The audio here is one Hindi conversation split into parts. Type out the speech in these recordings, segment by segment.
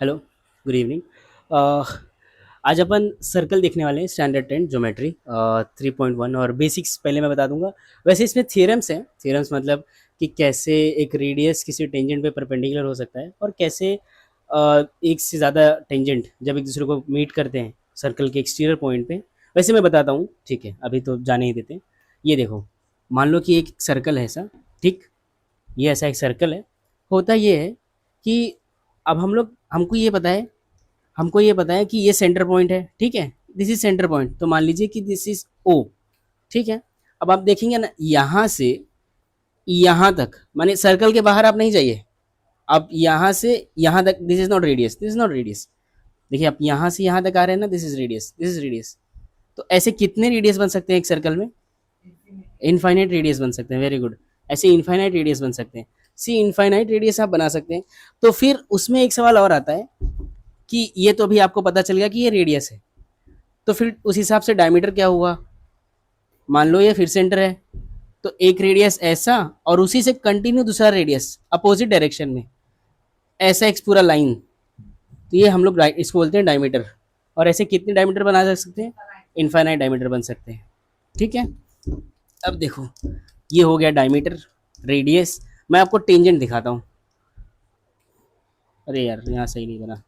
Hello, good evening. आज अपन सर्कल देखने वाले हैं, स्टैंडर्ड 10 ज्योमेट्री 3.1 और बेसिक्स पहले मैं बता दूंगा। वैसे इसमें थ्योरम्स हैं। थ्योरम्स मतलब कि कैसे एक रेडियस किसी टेंजेंट पे परपेंडिकुलर हो सकता है और कैसे एक से ज़्यादा टेंजेंट जब एक दूसरे को मीट करते हैं सर्कल के एक्सटीरियर पॉइंट पे। वैसे मैं बताता हूँ, ठीक है, अभी तो जाने ही देते हैं। ये देखो, मान लो कि एक सर्कल है ऐसा, ठीक। ये ऐसा एक सर्कल है। होता ये है कि अब हमको ये पता है कि ये सेंटर पॉइंट है, ठीक है। दिस इज सेंटर पॉइंट, तो मान लीजिए कि दिस इज ओ, ठीक है। अब आप देखेंगे ना, यहाँ से यहाँ तक, माने सर्कल के बाहर आप नहीं जाइए। आप यहाँ से यहाँ तक, this is not radius, this is not radius. देखिए, आप यहाँ से यहाँ तक आ रहे हैं ना, this is radius, this is radius. तो ऐसे कितने रेडियस बन सकते हैं एक सर्कल में? इनफाइनाइट रेडियस बन सकते हैं, वेरी गुड। ऐसे इनफाइनाइट रेडियस बन सकते हैं। सी इनफाइनाइट रेडियस आप बना सकते हैं। तो फिर उसमें एक सवाल और आता है कि ये तो अभी आपको पता चल गया कि ये रेडियस है, तो फिर उस हिसाब से डायमीटर क्या हुआ? मान लो ये फिर सेंटर है, तो एक रेडियस ऐसा और उसी से कंटिन्यू दूसरा रेडियस अपोजिट डायरेक्शन में, ऐसा एक पूरा लाइन। तो ये हम लोग इसको बोलते हैं डायमीटर। और ऐसे कितने डायमीटर बना सकते हैं? इनफाइनाइट डायमीटर बन सकते हैं, ठीक है। अब देखो, ये हो गया डायमीटर, रेडियस। मैं आपको टेंजेंट दिखाता हूँ। अरे यार, यहाँ सही नहीं बना।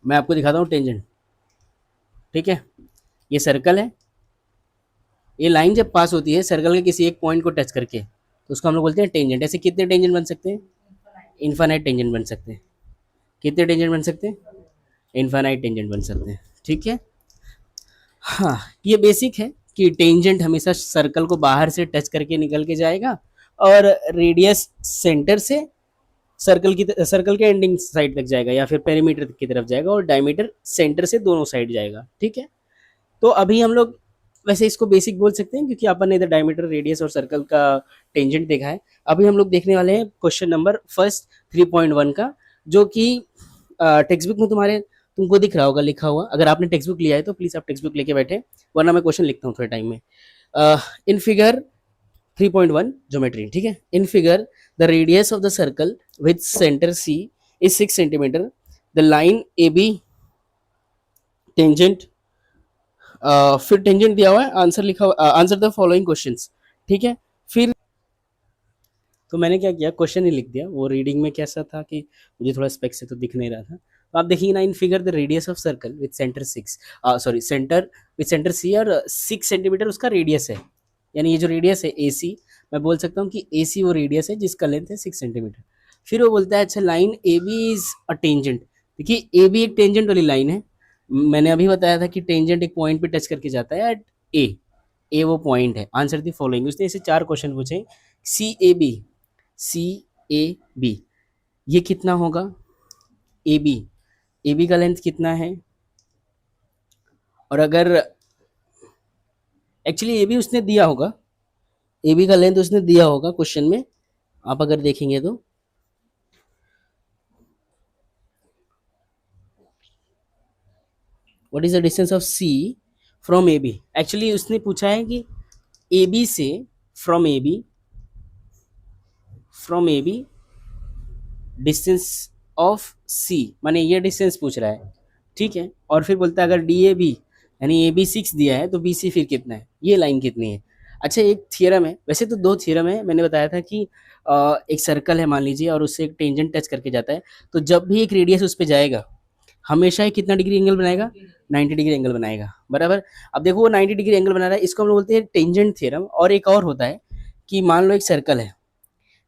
मैं आपको दिखाता हूँ टेंजेंट, ठीक है। ये सर्कल है। ये लाइन जब पास होती है सर्कल के किसी एक पॉइंट को टच करके, तो उसको हम लोग बोलते हैं टेंजेंट। ऐसे कितने टेंजेंट बन सकते हैं? इनफाइनाइट टेंजेंट बन सकते हैं। कितने टेंजेंट बन सकते हैं? इनफाइनाइट टेंजेंट बन सकते हैं, ठीक है। हाँ, ये बेसिक है कि टेंजेंट हमेशा सर्कल को बाहर से टच करके निकल के जाएगा, और रेडियस सेंटर से सर्कल के एंडिंग साइड तक जाएगा या फिर पेरीमीटर की तरफ जाएगा, और डायमीटर सेंटर से दोनों साइड जाएगा, ठीक है। तो अभी हम लोग वैसे इसको बेसिक बोल सकते हैं क्योंकि अपन ने इधर डायमीटर, रेडियस और सर्कल का टेंजेंट देखा है। अभी हम लोग देखने वाले हैं क्वेश्चन नंबर फर्स्ट 3.1 का, जो कि टेक्स्ट बुक में तुमको दिख रहा होगा लिखा हुआ। अगर आपने टेक्स्ट बुक लिया है तो प्लीज आप टेक्स्ट बुक लेके बैठे, वरना मैं क्वेश्चन लिखता हूँ थोड़े टाइम में। इन फिगर 3.1 ज्योमेट्री, ठीक है। In figure the radius of the circle with centre C is 6 centimetre. The line A B tangent, फिर टेंजेंट दिया हुआ है, आंसर लिखा हुआ, आंसर द फॉलोइंग क्वेश्चंस, ठीक है। फिर तो मैंने क्या किया, क्वेश्चन ही लिख दिया। वो रीडिंग में कैसा था कि मुझे थोड़ा स्पेक से तो दिख नहीं रहा था। तो आप देखिए ना, in figure the radius of circle with centre six, sorry centre with centre C, और 6 सेंटीमीटर उसका रेडियस है। यानी ये जो रेडियस है ए सी, मैं बोल सकता हूँ कि ए सी वो रेडियस है जिसका लेंथ है 6 सेंटीमीटर। फिर वो बोलता है अच्छा, line A B is a tangent. देखिए, ए बी एक टेंजेंट वाली लाइन है। मैंने अभी बताया था कि टेंजेंट एक पॉइंट पे टच करके जाता है एट ए। ए वो पॉइंट है। Answer the following. उसने ऐसे 4 क्वेश्चन पूछे। सी A B, C A B, ये कितना होगा? ए बी, ए बी का लेंथ कितना है? और अगर एक्चुअली ए बी उसने दिया होगा, ए बी का लेंथ उसने दिया होगा क्वेश्चन में, आप अगर देखेंगे तो। What is the distance of C from A B? Actually उसने पूछा है कि ए बी से, from A B, from A B distance of C, माने ये डिस्टेंस पूछ रहा है, ठीक है। और फिर बोलता है अगर डी ए बी, यानी ए बी 6 दिया है तो बी सी फिर कितना है, ये लाइन कितनी है। अच्छा, एक थियरम है, वैसे तो 2 थियरम है। मैंने बताया था कि एक सर्कल है मान लीजिए, और उससे एक टेंजेंट टच करके जाता है, तो जब भी एक रेडियस उस पर जाएगा, हमेशा ही कितना डिग्री एंगल बनाएगा? 90 डिग्री एंगल बनाएगा, बराबर। अब देखो, वो 90 डिग्री एंगल बना रहा है, इसको हम लोग बोलते हैं टेंजेंट थ्योरम। और एक और होता है कि मान लो एक सर्कल है,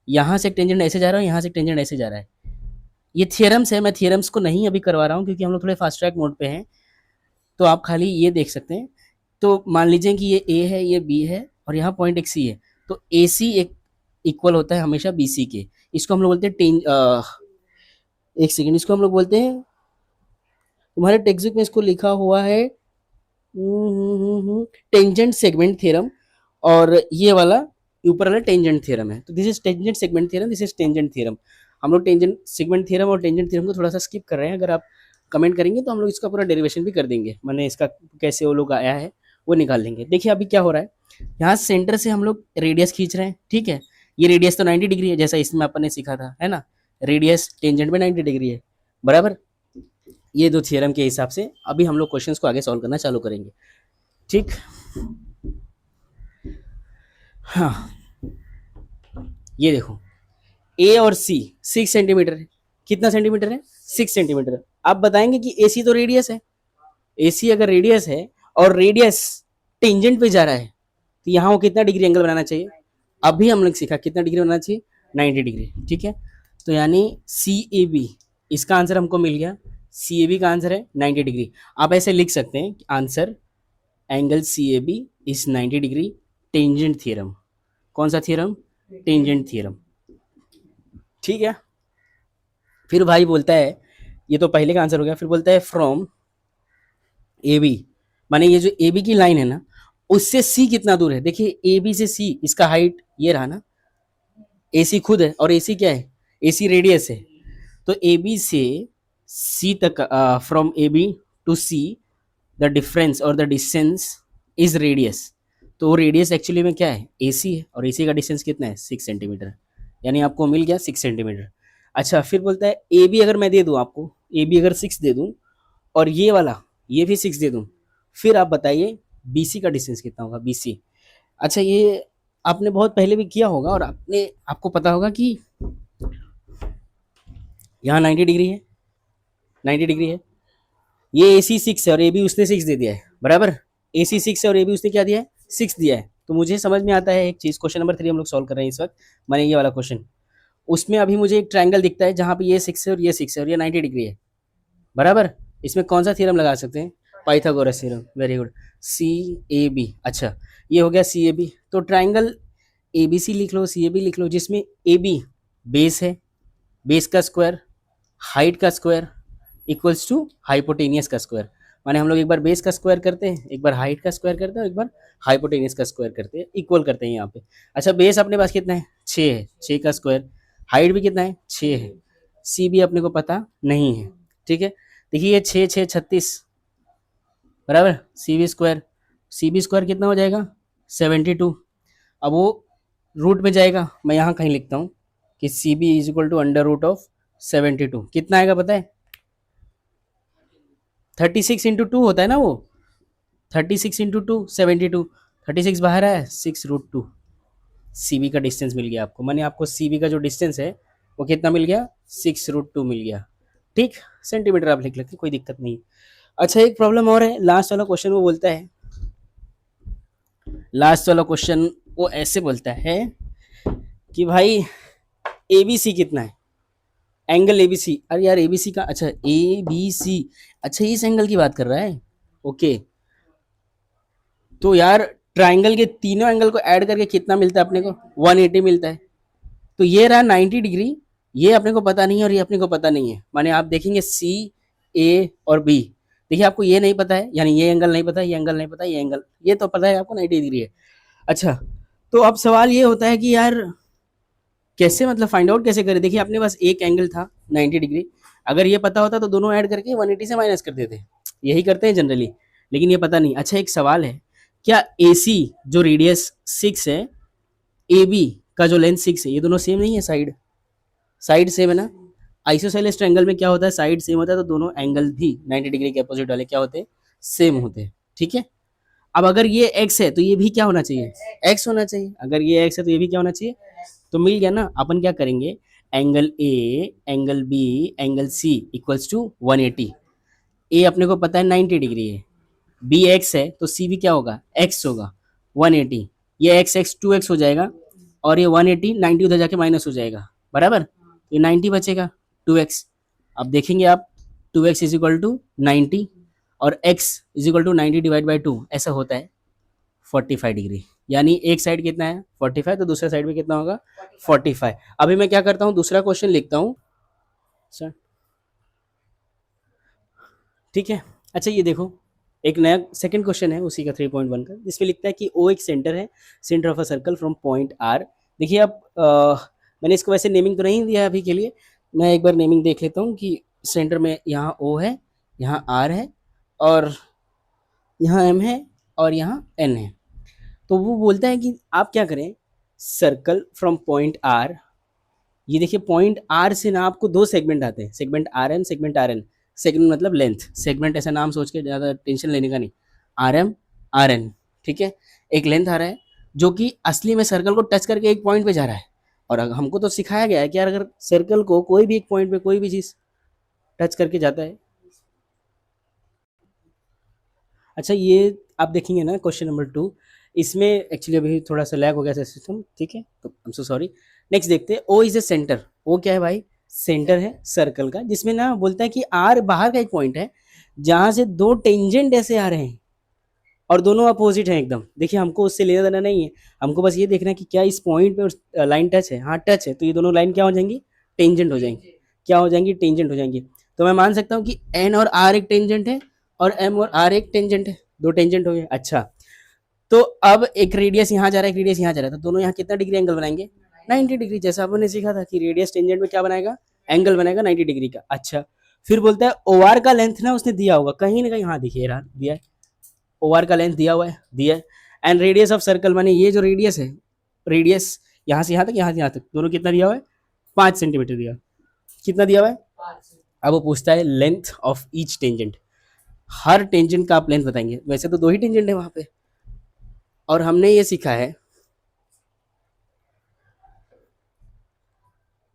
यहाँ से टेंजेंट ऐसे जा रहा है, यहाँ से टेंजेंट ऐसे जा रहा है। ये थियरम्स है, मैं थियरम्स को नहीं अभी करवा रहा हूँ क्योंकि हम लोग थोड़े फास्ट ट्रैक मोड पे हैं, तो आप खाली ये देख सकते हैं। तो मान लीजिए कि ये ए है, ये बी है, और यहाँ पॉइंट एक सी है, तो ए सी एक इक्वल होता है हमेशा बी सी के। इसको हम लोग बोलते हैं एक सेकेंड, इसको हम लोग बोलते हैं, तुम्हारे टेक्स्ट बुक में इसको लिखा हुआ है टेंजेंट सेगमेंट थ्योरम। और ये वाला ऊपर वाला टेंजेंट थ्योरम है। तो this is tangent segment theorem, this is tangent theorem. हम लोग टेंजेंट सेगमेंट थ्योरम और टेंजेंट थ्योरम को थोड़ा सा स्किप कर रहे हैं। अगर आप कमेंट करेंगे तो हम लोग इसका पूरा डेरिवेशन भी कर देंगे, मैंने इसका कैसे वो लोग आया है वो निकाल लेंगे। देखिए अभी क्या हो रहा है, यहाँ सेंटर से हम लोग रेडियस खींच रहे हैं, ठीक है। ये रेडियस तो 90 डिग्री है, जैसा इसमें अपन ने सीखा था, है ना। रेडियस टेंजेंट में 90 डिग्री है, बराबर। ये दो थियरम के हिसाब से अभी हम लोग क्वेश्चंस को आगे सॉल्व करना चालू करेंगे, ठीक। हाँ, ये देखो ए और सी 6 सेंटीमीटर है, कितना सेंटीमीटर है, 6 सेंटीमीटर। आप बताएंगे कि ए सी तो रेडियस है, ए सी अगर रेडियस है और रेडियस टेंजेंट पे जा रहा है तो यहाँ वो कितना डिग्री एंगल बनाना चाहिए, अभी हम लोग सीखा कितना डिग्री बनाना चाहिए, 90 डिग्री, ठीक है। तो यानी सी ए बी, इसका आंसर हमको मिल गया, सी ए बी का आंसर है 90 डिग्री। आप ऐसे लिख सकते हैं answer angle C A B is 90 degree, tangent theorem. कौन सा थ्योरम, टेंजेंट थ्योरम, ठीक है। फिर भाई बोलता है, ये तो पहले का आंसर हो गया, फिर बोलता है फ्रॉम ए बी, माने ये जो ए बी की लाइन है ना उससे सी कितना दूर है। देखिए ए बी से सी, इसका हाइट ये रहा ना, ए सी खुद है और ए सी क्या है, ए सी रेडियस है। तो ए बी से सी तक, from A B to C the difference और द डिस्टेंस इज रेडियस। तो वो रेडियस एक्चुअली में क्या है, ए सी है, और ए सी का डिस्टेंस कितना है, 6 सेंटीमीटर, यानी आपको मिल गया 6 सेंटीमीटर। अच्छा, फिर बोलता है ए बी अगर मैं दे दूँ आपको, ए बी अगर 6 दे दूँ और ये वाला ये भी 6 दे दूँ, फिर आप बताइए बी सी का डिस्टेंस कितना होगा, बी सी। अच्छा, ये आपने बहुत पहले भी किया होगा और आपको पता होगा कि यहाँ 90 डिग्री है, 90 डिग्री है, ये ए सी 6 है और ए बी उसने 6 दे दिया है, बराबर। ए सी 6 है और ए बी उसने क्या दिया है, 6 दिया है। तो मुझे समझ में आता है एक चीज़, क्वेश्चन नंबर 3 हम लोग सॉल्व कर रहे हैं इस वक्त, मैंने ये वाला क्वेश्चन। उसमें अभी मुझे एक ट्रायंगल दिखता है जहाँ पे ये 6 है और ये 6 है और ये 90 डिग्री है, बराबर। इसमें कौन सा थ्योरम लगा सकते हैं, Pythagoras theorem, very good. C A B, अच्छा ये हो गया सी ए बी। तो ट्राइंगल ए बी सी लिख लो, सी ए बी लिख लो, जिसमें ए बी बेस है, बेस का स्क्वायर, हाइट का स्क्वायर इक्वल्स टू हाइपोटेनियस का स्क्वायर। माने हम लोग एक बार बेस का स्क्वायर करते हैं, एक बार हाइट का स्क्वायर करते हैं, एक बार हाइपोटेनियस का स्क्वायर करते हैं, इक्वल करते हैं यहाँ पे। अच्छा, बेस अपने पास कितना है, 6 है, 6 का स्क्वायर, हाइट भी कितना है, 6 है, सी भी अपने को पता नहीं है, ठीक है। देखिए ये 6 6 36, बराबर, सी बी स्क्वायर कितना हो जाएगा, 72। अब वो रूट में जाएगा, मैं यहाँ कहीं लिखता हूँ कि C B is equal to under root of 72, कितना आएगा पता है, 36 × 2 होता है ना वो, 36 × 2 72, 36 बाहर है, 6√2। सी बी का डिस्टेंस मिल गया आपको, मैंने आपको सी बी का जो डिस्टेंस है वो कितना मिल गया, 6√2 मिल गया, ठीक। सेंटीमीटर आप लिख लेते, कोई दिक्कत नहीं। अच्छा, एक प्रॉब्लम और है, लास्ट वाला क्वेश्चन वो बोलता है, लास्ट वाला क्वेश्चन वो ऐसे बोलता है कि भाई ए बी सी कितना है, एंगल ए बी सी। अरे यार ए बी सी का, अच्छा ए बी सी, अच्छा इस एंगल की बात कर रहा है, ओके। तो यार ट्राइंगल के तीनों एंगल को ऐड करके कितना मिलता है अपने को, 180 मिलता है। तो ये रहा 90 डिग्री, ये अपने को पता नहीं है और ये अपने को पता नहीं है। माने आप देखेंगे सी ए और बी, देखिए आपको ये नहीं पता है, यानी ये एंगल नहीं पता, ये एंगल नहीं पता, ये एंगल, ये तो पता है आपको 90 डिग्री है। अच्छा, तो अब सवाल ये होता है कि यार कैसे, मतलब फाइंड आउट कैसे करें। देखिए अपने पास एक एंगल था 90 डिग्री, अगर ये पता होता तो दोनों ऐड करके 180 से माइनस कर देते, यही करते हैं जनरली, लेकिन ये पता नहीं। अच्छा, एक सवाल है, क्या ए सी जो रेडियस 6 है, ए बी का जो लेंथ 6 है, ये दोनों सेम नहीं है, साइड साइड सेम है ना। आइसोसेलेस ट्रायंगल में क्या होता है, साइड सेम होता है, तो दोनों एंगल भी 90 डिग्री के अपोजिट वाले क्या होते हैं, सेम होते हैं, ठीक है। अब अगर ये x है तो ये भी क्या होना चाहिए, x होना चाहिए, अगर ये x है तो ये भी क्या होना चाहिए, तो मिल गया ना। अपन क्या करेंगे, angle A, angle B, angle C equals to 180। ए अपने को पता है 90 डिग्री है, बी x है तो सी भी क्या होगा, x होगा, 180। ये x x 2x हो जाएगा और ये 180 90 उधर जाके माइनस हो जाएगा, बराबर। ये 90 बचेगा, 2x। अब देखेंगे आप 2x इज इक्वल टू 90 और x is equal to 90 divide by 2, ऐसा होता है 45 डिग्री। यानी एक साइड कितना है 45, तो दूसरा साइड में कितना होगा 45। अभी मैं क्या करता हूँ, दूसरा क्वेश्चन लिखता हूँ सर, ठीक है। अच्छा, ये देखो एक नया सेकंड क्वेश्चन है उसी का 3.1 का, जिसमें लिखता है कि ओ एक सेंटर है, centre of a circle from point R. देखिए अब मैंने इसको वैसे नेमिंग तो नहीं दिया अभी के लिए, मैं एक बार नेमिंग देख लेता हूँ कि सेंटर में यहाँ ओ है, यहाँ आर है, और यहाँ एम है, और यहाँ एन है। तो वो बोलता है कि आप क्या करें, सर्कल फ्रॉम पॉइंट आर, ये देखिए पॉइंट आर से ना आपको दो सेगमेंट आते हैं, segment R M, segment R N. Segment मतलब लेंथ, सेगमेंट ऐसा नाम सोच के ज़्यादा टेंशन लेने का नहीं। आर एम, आर एन, ठीक है। एक लेंथ आ रहा है जो कि असली में सर्कल को टच करके एक पॉइंट पे जा रहा है। और हमको तो सिखाया गया है कि यार अगर सर्कल को कोई भी एक पॉइंट पे कोई भी चीज़ टच करके जाता है। अच्छा ये आप देखेंगे ना क्वेश्चन नंबर 2, इसमें एक्चुअली अभी थोड़ा सा लैग हो गया सिस्टम, ठीक है, तो I am so sorry. Next देखते हैं, ओ इज ए सेंटर। ओ क्या है भाई? सेंटर है सर्कल का, जिसमें ना बोलता है कि आर बाहर का एक पॉइंट है जहां से दो टेंजेंट ऐसे आ रहे हैं और दोनों अपोजिट हैं एकदम। देखिए हमको उससे लेना देना नहीं है, हमको बस ये देखना है कि क्या इस पॉइंट पे लाइन टच है। हाँ टच है, तो ये दोनों लाइन क्या हो जाएंगी? टेंजेंट हो जाएंगी। क्या हो जाएंगी? टेंजेंट हो जाएंगी। तो मैं मान सकता हूँ कि एन और आर एक टेंजेंट है और एम और आर एक टेंजेंट है, दो टेंजेंट हो गए। अच्छा, तो अब एक रेडियस यहाँ जा रहा है, एक रेडियस यहाँ जा रहा है, तो दोनों यहाँ कितना डिग्री एंगल बनाएंगे? 90 डिग्री। जैसा आपने सीखा था कि रेडियस टेंजेंट में क्या बनाएगा? एंगल बनाएगा 90 डिग्री का। अच्छा, फिर बोलता है ओ आर का लेंथ ना उसने दिया होगा कहीं ना कहीं, हाँ दिखिए रहा, दिया है। ओ आर का लेंथ दिया हुआ है, दिया है। एंड रेडियस ऑफ सर्कल माने ये जो रेडियस है, रेडियस यहाँ से यहाँ तक, यहाँ से यहाँ तक, दोनों कितना दिया हुआ है? 5 सेंटीमीटर दिया। कितना दिया हुआ है? अब वो पूछता है length of each tangent. Her tangent का आप लेंथ बताएंगे। वैसे तो दो ही टेंजेंट है वहां पे, और हमने ये सीखा है,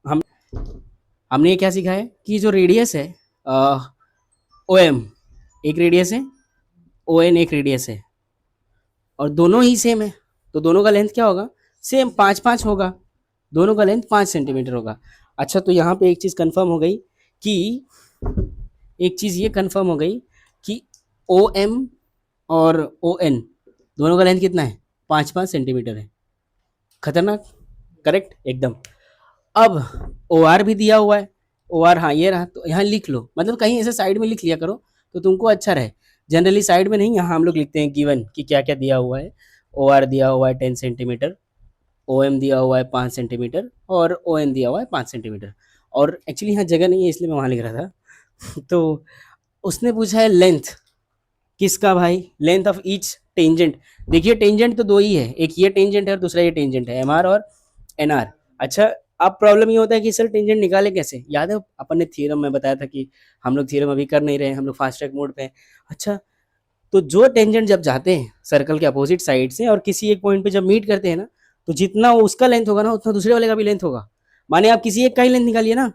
हम हमने ये क्या सीखा है कि जो रेडियस है ओ एम एक रेडियस है, ओ एन एक रेडियस है, और दोनों ही सेम है, तो दोनों का लेंथ क्या होगा? सेम, 5 5 होगा। दोनों का लेंथ 5 सेंटीमीटर होगा। अच्छा, तो यहाँ पे एक चीज़ कंफर्म हो गई कि, एक चीज़ ये कंफर्म हो गई कि ओ एम और ओ एन दोनों का लेंथ कितना है? 5 5 सेंटीमीटर है। खतरनाक, करेक्ट एकदम। अब ओ आर भी दिया हुआ है, ओ आर हाँ ये रहा, तो यहाँ लिख लो, मतलब कहीं ऐसे साइड में लिख लिया करो तो तुमको अच्छा रहे। जनरली साइड में नहीं, यहाँ हम लोग लिखते हैं गिवन कि क्या क्या दिया हुआ है। ओ आर दिया हुआ है 10 सेंटीमीटर, ओ एम दिया हुआ है 5 सेंटीमीटर, और ओ एन दिया हुआ है 5 सेंटीमीटर। और एक्चुअली यहाँ जगह नहीं है इसलिए मैं वहाँ लिख रहा था तो उसने पूछा है लेंथ किसका भाई? Length of each tangent. देखिए टेंजेंट तो दो ही है, एक ये टेंजेंट है और दूसरा ये टेंजेंट है, एम आर और एन आर। अच्छा, अब प्रॉब्लम ये होता है कि सर टेंजेंट निकाले कैसे? याद है अपन ने थ्योरम में बताया था कि हम लोग थ्योरम अभी कर नहीं रहे हैं, हम लोग फास्ट ट्रैक मोड पे हैं। अच्छा, तो जो टेंजेंट जब जाते हैं सर्कल के अपोजिट साइड से और किसी एक पॉइंट पे जब मीट करते हैं ना, तो जितना उसका लेंथ होगा ना उतना दूसरे वाले का भी लेंथ होगा। माने आप किसी एक का ही लेंथ निकालिए ना,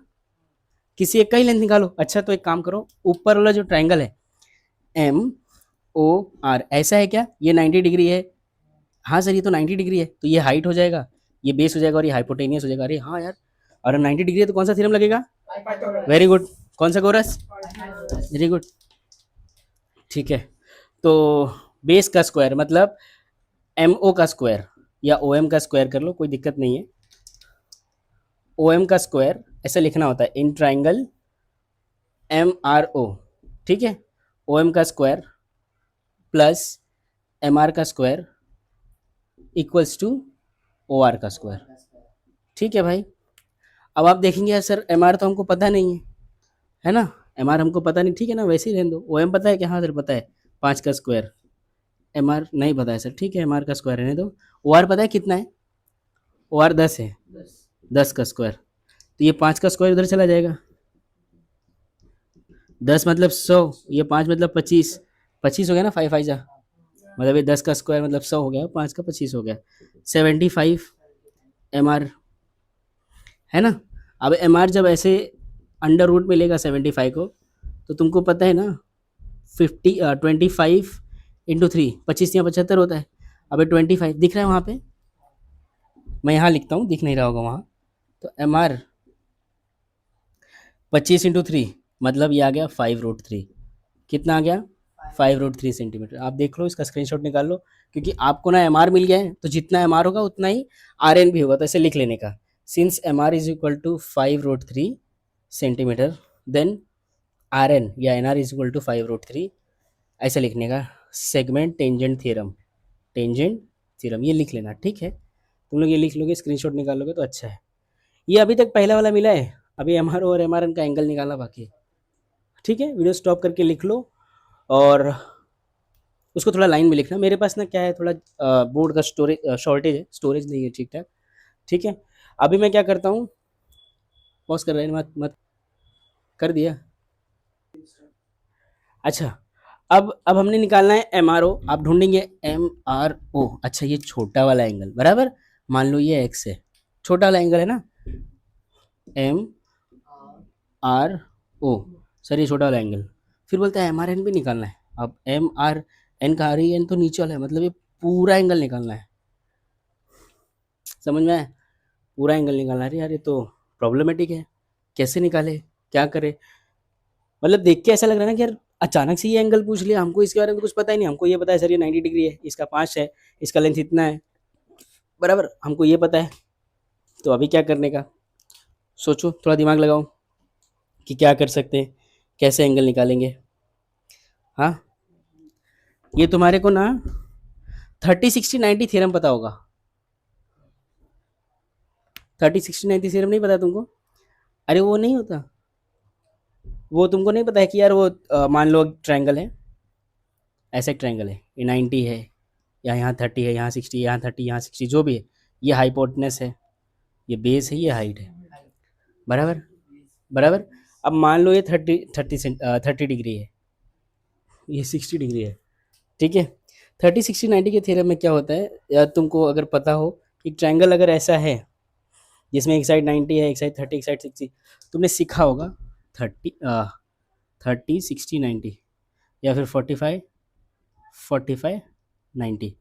किसी एक का ही लेंथ निकालो। अच्छा, तो एक काम करो, ऊपर वाला जो ट्राइंगल है एम ओ आर, ऐसा है क्या? ये 90 डिग्री है। हाँ सर, ये तो 90 डिग्री है, तो ये हाइट हो जाएगा, ये बेस हो जाएगा और ये हाइपोटेनियस हो जाएगा। अरे हाँ यार, और 90 डिग्री है तो कौन सा थ्योरम लगेगा? Very good. कौन सा कोरस? वेरी गुड, ठीक है। तो बेस का स्क्वायर मतलब एम ओ का स्क्वायर या ओ एम का स्क्वायर कर लो, कोई दिक्कत नहीं है। ओ एम का स्क्वायर ऐसा लिखना होता है in triangle M R O, ठीक है। ओ एम का स्क्वायर प्लस एम आर का square equals to O R का स्क्वायर, ठीक है भाई। अब आप देखेंगे यार सर एम आर तो हमको पता नहीं है ना, एम आर हमको पता नहीं, ठीक है ना, वैसे ही रहने दो। ओ एम पता है क्या? हाँ सर पता है, 5 का स्क्वायर। एम आर नहीं पता है सर, ठीक है, एम आर का स्क्वायर रहने दो। ओ आर पता है कितना है? ओ आर 10 है, 10 का स्क्वायर, तो ये 5 का स्क्वायर उधर चला जाएगा। 10 मतलब 100, ये 5 मतलब 25, 25 हो गया ना, 5 5 जा, मतलब ये 10 का स्क्वायर मतलब 100 हो गया, 5 का 25 हो गया, 75 एम आर, है ना। अब एम आर जब ऐसे अंडर रूट में लेगा 75 को, तो तुमको पता है ना 25 इंटू 3, 25 या 75 होता है। अब 25 दिख रहा है वहाँ पे, मैं यहाँ लिखता हूँ, दिख नहीं रहा होगा वहाँ। तो एम आर 25 इंटू 3 मतलब ये आ गया 5√3। कितना आ गया? 5√3 सेंटीमीटर। आप देख लो, इसका स्क्रीनशॉट निकाल लो, क्योंकि आपको ना एम आर मिल गया है, तो जितना एम आर होगा उतना ही आर एन भी होगा, तो ऐसे लिख लेने का। Since M R is equal to 5√3 centimetre, then R N या N R is equal to 5√3, ऐसा लिखने का। Segment tangent theorem, tangent theorem ये लिख लेना, ठीक है। तुम लोग ये लिख लोगे, स्क्रीनशॉट निकाल लोगे तो अच्छा है। ये अभी तक पहला वाला मिला है, अभी एम आर और एम आर एन का एंगल निकालना बाकी है, ठीक है। वीडियो स्टॉप करके लिख लो और उसको थोड़ा लाइन में लिखना। मेरे पास ना क्या है, थोड़ा बोर्ड का स्टोरेज शॉर्टेज है, स्टोरेज नहीं है ठीक ठाक, ठीक है। अभी मैं क्या करता हूँ, पॉज कर रहे हैं, मत मत कर दिया। अच्छा, अब हमने निकालना है एम आर ओ। आप ढूंढेंगे एम आर ओ। अच्छा, ये छोटा वाला एंगल बराबर, मान लो ये एक्स है, छोटा वाला एंगल है ना, एम आर ओ, सर ये छोटा वाला एंगल। फिर बोलता है एम आर एन भी निकालना है। अब एम आर एन का, आर ई एन तो नीचे वाला है, मतलब ये पूरा एंगल निकालना है। समझ में आया? पूरा एंगल निकालना है। अरे यार ये तो प्रॉब्लमेटिक है, कैसे निकाले, क्या करे? मतलब देख के ऐसा लग रहा है ना कि यार अचानक से ये एंगल पूछ लिया, हमको इसके बारे में कुछ पता ही नहीं। हमको ये पता है सर ये 90 डिग्री है, इसका 5 है, इसका लेंथ इतना है, बराबर, हमको ये पता है। तो अभी क्या करने का, सोचो, थोड़ा दिमाग लगाओ कि क्या कर सकते हैं, कैसे एंगल निकालेंगे। हाँ, ये तुम्हारे को ना 30-60-90 थ्योरम पता होगा। 30-60-90 थ्योरम नहीं पता तुमको? अरे वो नहीं होता, वो तुमको नहीं पता है कि यार वो मान लो ट्रायंगल है, ऐसा एक ट्रायंगल है, ये 90 है, या यहाँ 30 है, यहाँ 60, यहाँ 30, यहाँ 60, जो भी है, ये हाइपोटेनस है, ये बेस है, ये हाइट है, बराबर बराबर। अब मान लो ये 30 डिग्री है, ये 60 डिग्री है, ठीक है। 30-60-90 के थ्योरम में क्या होता है, या तुमको अगर पता हो कि ट्रायंगल अगर ऐसा है जिसमें एक साइड 90 है, एक साइड 30, एक साइड 60, तुमने सीखा होगा 30-60-90, या फिर 45-45-90,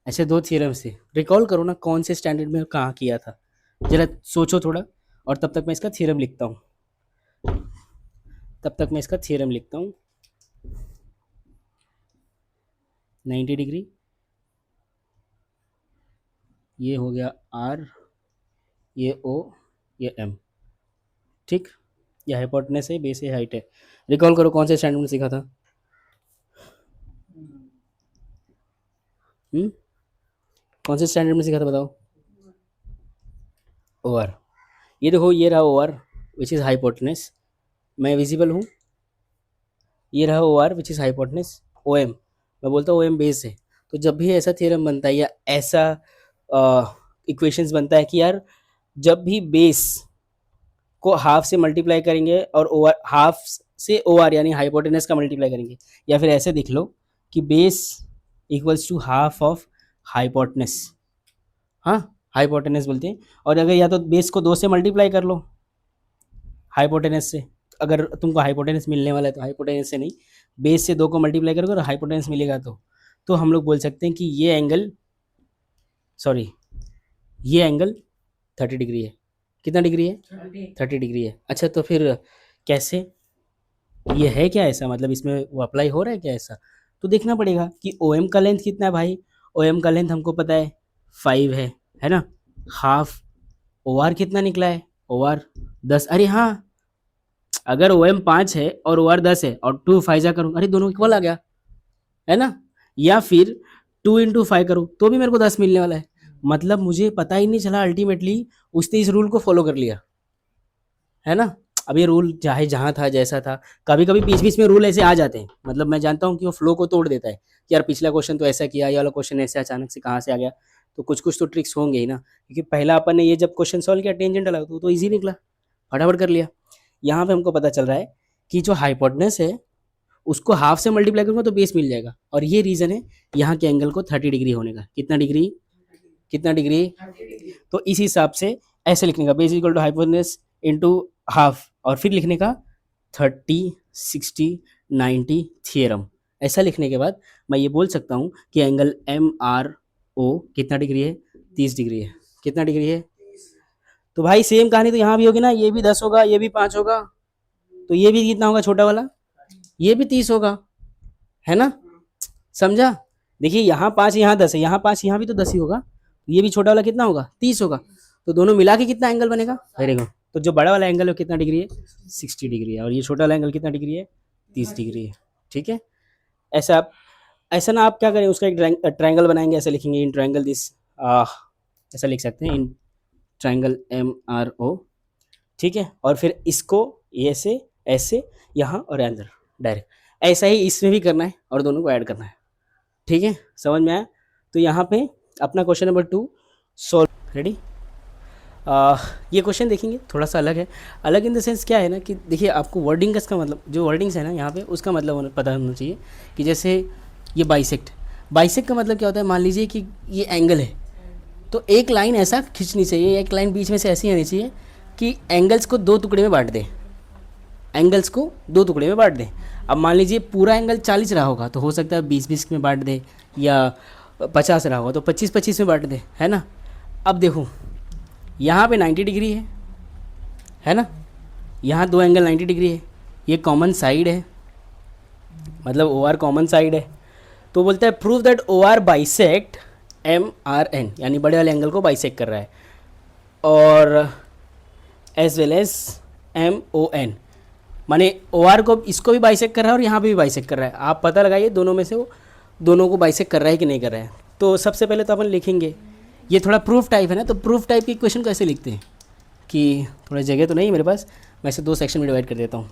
ऐसे दो थ्योरम से रिकॉल करो ना, कौन से स्टैंडर्ड में कहाँ किया था, जरा सोचो थोड़ा। और तब तक मैं इसका थ्योरम लिखता हूँ, तब तक मैं इसका थ्योरम लिखता हूँ। 90 डिग्री, ये हो गया आर, ये ओ, ये एम, ठीक। ये हाइपोटेनस है, बेस है, हाइट है। रिकॉल करो कौन से स्टैंडर्ड में सीखा था। कौन से स्टैंडर्ड में सीखा था बताओ। ओवर, ये देखो, ये रहा ओवर विच इज़ हाइपोटेनस, मैं विजिबल हूँ, ये रहा O R which is hypotenuse, O M, मैं बोलता हूँ ओ एम बेस है। तो जब भी ऐसा थ्योरम बनता है या ऐसा इक्वेशंस बनता है कि यार जब भी बेस को हाफ से मल्टीप्लाई करेंगे और ओवर हाफ से ओ आर यानी हाइपोटेनस का मल्टीप्लाई करेंगे, या फिर ऐसे देख लो कि base equals to half of hypotenuse, हाँ हाइपोटेनस बोलते हैं। और अगर या तो बेस को 2 से मल्टीप्लाई कर लो हाइपोटेनस से, अगर तुमको हाइपोटेनस मिलने वाला है तो हाइपोटेनस से नहीं, बेस से 2 को मल्टीप्लाई करोगे और हाइपोटेनस मिलेगा तो हम लोग बोल सकते हैं कि ये एंगल, सॉरी, ये एंगल 30 डिग्री है। कितना डिग्री है? 30 डिग्री है। अच्छा, तो फिर कैसे, ये है क्या ऐसा, मतलब इसमें वो अप्लाई हो रहा है क्या ऐसा? तो देखना पड़ेगा कि ओ एम का लेंथ कितना है भाई। ओ एम का लेंथ हमको पता है 5 है ना। हाफ ओ आर कितना निकला है, ओ आर 10। अरे हाँ, अगर ओ एम 5 है और ओ आर 10 है और 2 फाइजा करूँ, अरे दोनों इक्वल आ गया, है ना। या फिर 2 × 5 करूँ तो भी मेरे को 10 मिलने वाला है। मतलब मुझे पता ही नहीं चला, अल्टीमेटली उसने इस रूल को फॉलो कर लिया, है ना। अब ये रूल चाहे जहाँ था जैसा था, कभी कभी बीच बीच में रूल ऐसे आ जाते हैं, मतलब मैं जानता हूँ कि वो फ्लो को तोड़ देता है कि यार पिछला क्वेश्चन तो ऐसा किया, ये वाला क्वेश्चन ऐसे अचानक से कहाँ से आ गया। तो कुछ कुछ तो ट्रिक्स होंगे ही ना, क्योंकि पहला अपन ने ये जब क्वेश्चन सॉल्व किया टेंजेंट वाला तो ईजी निकला, फटाफट कर लिया। यहाँ पे हमको पता चल रहा है कि जो हाइपोटेनस है उसको हाफ से मल्टीप्लाई करूंगा तो बेस मिल जाएगा, और ये रीज़न है यहाँ के एंगल को 30 डिग्री होने का। कितना डिग्री, कितना डिग्री? तो इस हिसाब से ऐसे लिखने का, base equal to hypotenuse into half, और फिर लिखने का 30-60-90 थियरम। ऐसा लिखने के बाद मैं ये बोल सकता हूँ कि एंगल एम आर ओ कितना डिग्री है, 30 डिग्री है। कितना डिग्री है? तो भाई सेम कहानी तो यहाँ भी होगी ना, ये भी 10 होगा, ये भी 5 होगा, तो ये भी कितना होगा छोटा वाला, ये भी 30 होगा, है ना। समझा? देखिए यहाँ 5 यहाँ 10 है, यहाँ 5 यहाँ भी तो 10 ही होगा, ये भी छोटा वाला कितना होगा, 30 होगा। तो दोनों मिला के कितना एंगल बनेगा, वेरी गुड। तो जो बड़ा वाला एंगल है कितना डिग्री है, 60 डिग्री है, और ये छोटा वाला एंगल कितना डिग्री है, 30 डिग्री है। ठीक है। ऐसा आप, ऐसा ना आप क्या करें, उसका एक ट्रायंगल बनाएंगे, ऐसा लिखेंगे इन ट्रायंगल दिस, ऐसा लिख सकते हैं, in triangle M R O, ठीक है। और फिर इसको ऐसे ऐसे यहाँ और अंदर डायरेक्ट, ऐसा ही इसमें भी करना है और दोनों को ऐड करना है। ठीक है, समझ में आया? तो यहाँ पे अपना क्वेश्चन नंबर 2 सॉल्व, रेडी। ये क्वेश्चन देखेंगे थोड़ा सा अलग है। अलग इन द सेंस क्या है ना कि देखिए आपको वर्डिंग का इसका मतलब जो वर्डिंग्स है ना यहाँ पे उसका मतलब पता होना चाहिए कि जैसे ये बाइसेक्ट, बाइसेक्ट का मतलब क्या होता है, मान लीजिए कि ये एंगल है तो एक लाइन ऐसा खींचनी चाहिए, एक लाइन बीच में से ऐसी आनी चाहिए कि एंगल्स को दो टुकड़े में बांट दे, एंगल्स को दो टुकड़े में बांट दे। अब मान लीजिए पूरा एंगल 40 रहा होगा तो हो सकता है 20-20 में बांट दे, या 50 रहा होगा तो 25-25 में बांट दे, है ना। अब देखो यहाँ पे 90 डिग्री है ना, यहाँ दो एंगल 90 डिग्री है, ये कॉमन साइड है, मतलब ओ आर कॉमन साइड है। तो बोलता है prove that O R bisect M R N, यानी बड़े वाले एंगल को बाइसेक्ट कर रहा है, और as well as M O N, माने ओ आर को इसको भी बाइसेक्ट कर रहा है और यहाँ पे भी बाइसेक्ट कर रहा है। आप पता लगाइए दोनों में से वो दोनों को बाइसेक्ट कर रहा है कि नहीं कर रहा है। तो सबसे पहले तो अपन लिखेंगे, ये थोड़ा प्रूफ टाइप है ना, तो प्रूफ टाइप की क्वेश्चन कैसे लिखते हैं कि थोड़ा जगह तो नहीं है मेरे पास, मैं इसे दो सेक्शन में डिवाइड कर देता हूँ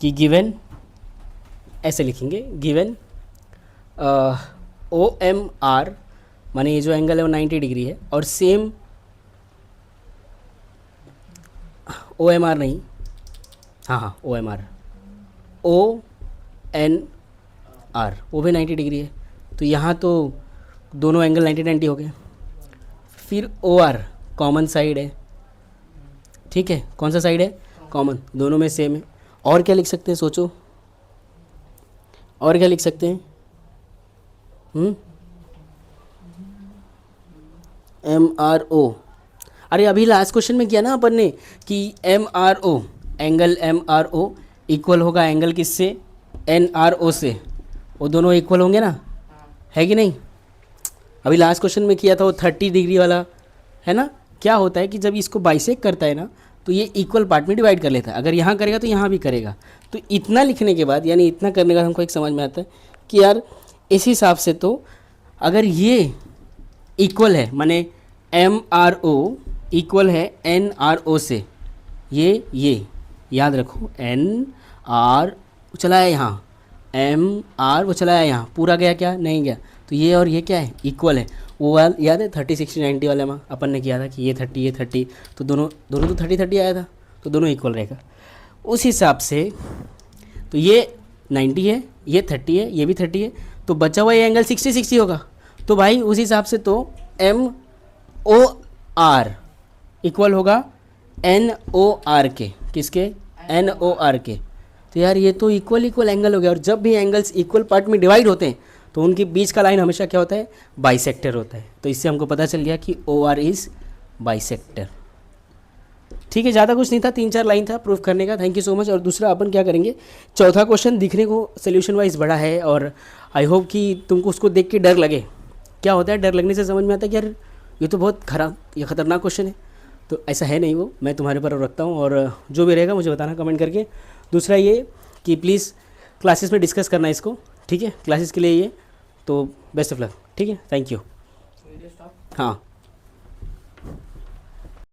कि गिवन, ऐसे लिखेंगे गिवन ओ एम आर, माने ये जो एंगल है वो 90 डिग्री है, और सेम ओ एम आर नहीं, हाँ O M R, O N R वो भी 90 डिग्री है, तो यहाँ तो दोनों एंगल 90-90 हो गए। फिर ओ आर कॉमन साइड है, ठीक है, कौन सा साइड है, कॉमन, दोनों में सेम है। और क्या लिख सकते हैं, सोचो और क्या लिख सकते हैं, एम आर ओ, अरे अभी लास्ट क्वेश्चन में किया ना अपन ने कि M R O, angle M R O equal होगा एंगल किससे, एन आर ओ से, वो दोनों इक्वल होंगे ना, है कि नहीं। अभी लास्ट क्वेश्चन में किया था वो 30 डिग्री वाला, है ना। क्या होता है कि जब इसको बाइसेक्ट करता है ना तो ये इक्वल पार्ट में डिवाइड कर लेता है, अगर यहाँ करेगा तो यहाँ भी करेगा। तो इतना लिखने के बाद, यानी इतना करने का हमको एक समझ में आता है कि यार इस हिसाब से तो अगर ये इक्वल है, माने एम आर ओ इक्वल है एन आर ओ से, ये याद रखो, एन आर चला है यहाँ, एम आर वो चला है यहाँ, पूरा गया क्या, नहीं गया, तो ये और ये क्या है, इक्वल है। वो याद है 30-60-90 वाले में अपन ने किया था कि ये 30 तो दोनों तो 30-30 आया था, तो दोनों इक्वल रहेगा। उस हिसाब से तो ये 90 है, ये 30 है, ये भी 30 है, तो बचा हुआ ये एंगल 60-60 होगा। तो भाई उस हिसाब से तो एम ओ आर इक्वल होगा एन ओ आर के, किसके, एन ओ आर के। तो यार ये तो इक्वल एंगल हो गया, और जब भी एंगल्स इक्वल पार्ट में डिवाइड होते हैं तो उनके बीच का लाइन हमेशा क्या होता है, बाइसेक्टर होता है। तो इससे हमको पता चल गया कि ओ आर इज़ बाइसेक्टर। ठीक है, ज़्यादा कुछ नहीं था, 3-4 लाइन था प्रूफ करने का। Thank you so much. और दूसरा अपन क्या करेंगे, चौथा क्वेश्चन दिखने को सोल्यूशन वाइज बड़ा है, और आई होप कि तुमको उसको देख के डर लगे। क्या होता है, डर लगने से समझ में आता है कि यार ये तो बहुत खराब, ये ख़तरनाक क्वेश्चन है, तो ऐसा है नहीं, वो मैं तुम्हारे पर रखता हूँ, और जो भी रहेगा मुझे बताना कमेंट करके। दूसरा ये कि प्लीज़ क्लासेस में डिस्कस करना इसको, ठीक है, क्लासेस के लिए ये तो बेस्ट ऑफ लक, ठीक है, थैंक यू। हाँ।